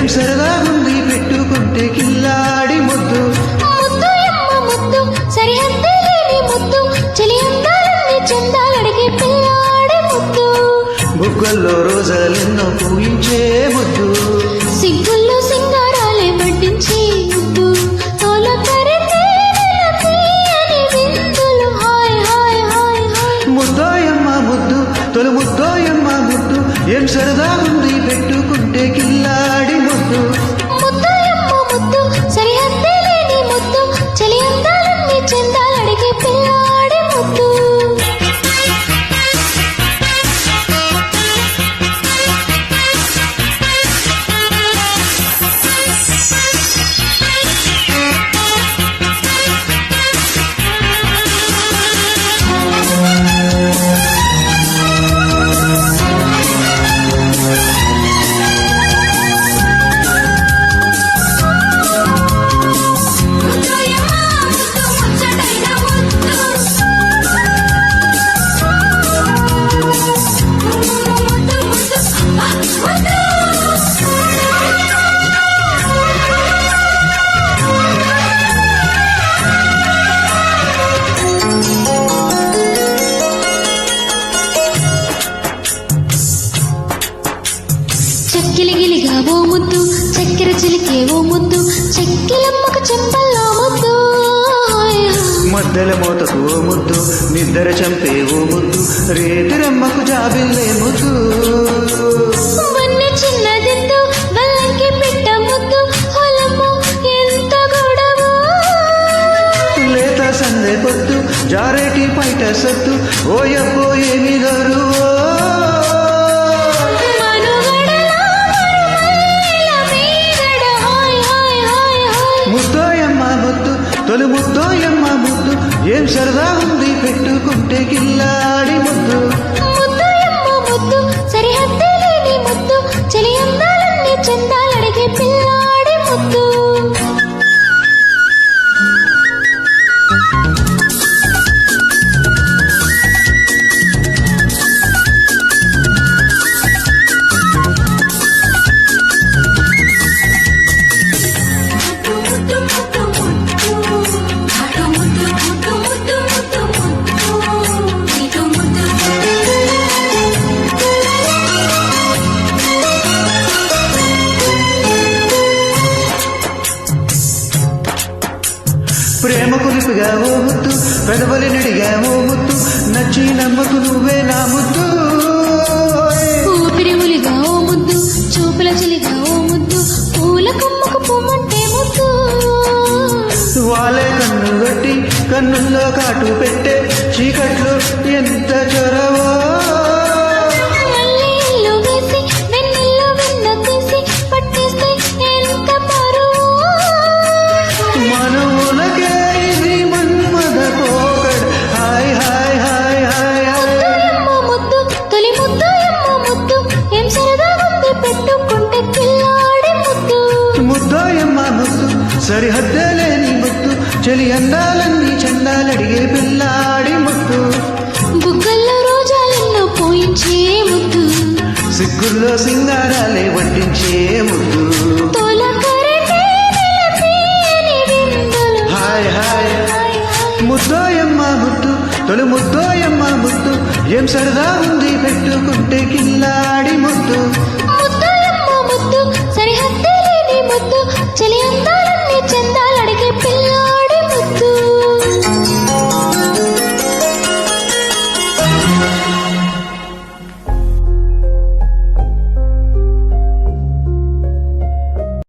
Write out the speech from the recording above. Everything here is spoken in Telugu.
ఏం సరదాగుంది పెట్టుకుంటే కిల్లాడి ముద్దు. ముద్దు యమ్మ ముద్దు సరిహద్దే లేని ముద్దు చలి అందాలన్నీ చందాలడిగే పిల్లాడి ముద్దు. బుగ్గల్లో రోజాలెన్నో పూయించే ముద్దు. సిగ్గుల్లో సింగారాలే వడ్డించే ముద్దు. తోల పరితే తీయని విందులు హాయ్ హాయ్ హాయ్ హాయ్. ముద్దోయమ్మ ముద్దు తొలి ముద్దోయమ్మ ముద్దు ఏం సరదాగుంది పెట్టుకుంటే కిల్లాడి ముద్దు. ముద్దు యమ్మ ముద్దు సరిహద్దే లేని ముద్దు చలి అందాలన్నీ చందాలడిగే పిల్లాడి ముద్దు. చెక్కిలిగిలిగా ఓ ముద్దు చక్కెర చిలికే ఓ ముద్దు చెక్కిలమ్మకు చెంపల్లా ముద్దు. మద్దెల మోతకు ఓ ముద్దు నిద్దర చంపే ఓ ముద్దు రేతిరమ్మకు జాబిల్లే ముద్దు. వన్నె చిన్నదిద్దు వల్లంకి పిట్ట ముద్దు పొలము ఎంత గొడవ. లేత సందె పొద్దు జారేటి పైట సత్తు ఓయబ్బో ఏమి దరువో. ముద్దోయమ్మ ముద్దు తొలి ముద్దోయమ్మ ముద్దు ఏం సరదా ఉంది పెట్టుకుంటే కిల్లాడి ముద్దు. ముద్దు యమ్మ ముద్దు సరిహద్దే లేని ముద్దు చలి అందాలన్నీ చందాలడిగే పిల్లాడి ముద్దు. ప్రేమ కులిపిగా ఓ ముద్దు పెదవలి నడిగా ఓ ముద్దు నచ్చి నమ్మకు నువ్వే నా ముద్దు. ఊపిరి ఉలిగా ఓ ముద్దు చూపుల చిలిగా ఓ ముద్దు పూల కొమ్మకు పొమ్మంటే ముద్దు. వాళ్ళే కన్ను గట్టి కన్నుల్లో కాటు పెట్టే చీకట్లు ఎంత చొరవో. మళ్ళీ ఇల్లు వేసి వెన్నెల్లో వెన్న తీసి పట్టేస్తే ఎంత పరువు. మనవులకే ఇది మన్మద పోకడ్ హాయ్ హాయ్ హాయ్ హాయ్ హాయ్. ముద్దు యమ్మ ముద్దు తొలి ముద్దు యమ్మ ముద్దు ఏం సరదాగుంది పెట్టుకుంటే పిల్లాడి ముద్దు. ముద్దోయమ్మ ముద్దు సరిహద్దే లేని ముద్దు చలి అందాలన్నీ చందాలడిగే పిల్లాడి ముద్దు. బుగ్గల్లో రోజాలెన్నో పోయించే ముద్దు. సిగ్గుల్లో సింగారాలే వడ్డించే ముద్దు. తోల కరితే తీయని విందులు హాయ్ హాయ్ హాయ్ హాయ్. ముద్దోయమ్మ ముద్దు తొలి ముద్దోయమ్మ ముద్దు ఏం సరదా ఉంది పెట్టుకుంటే కిల్లాడి ముద్దు.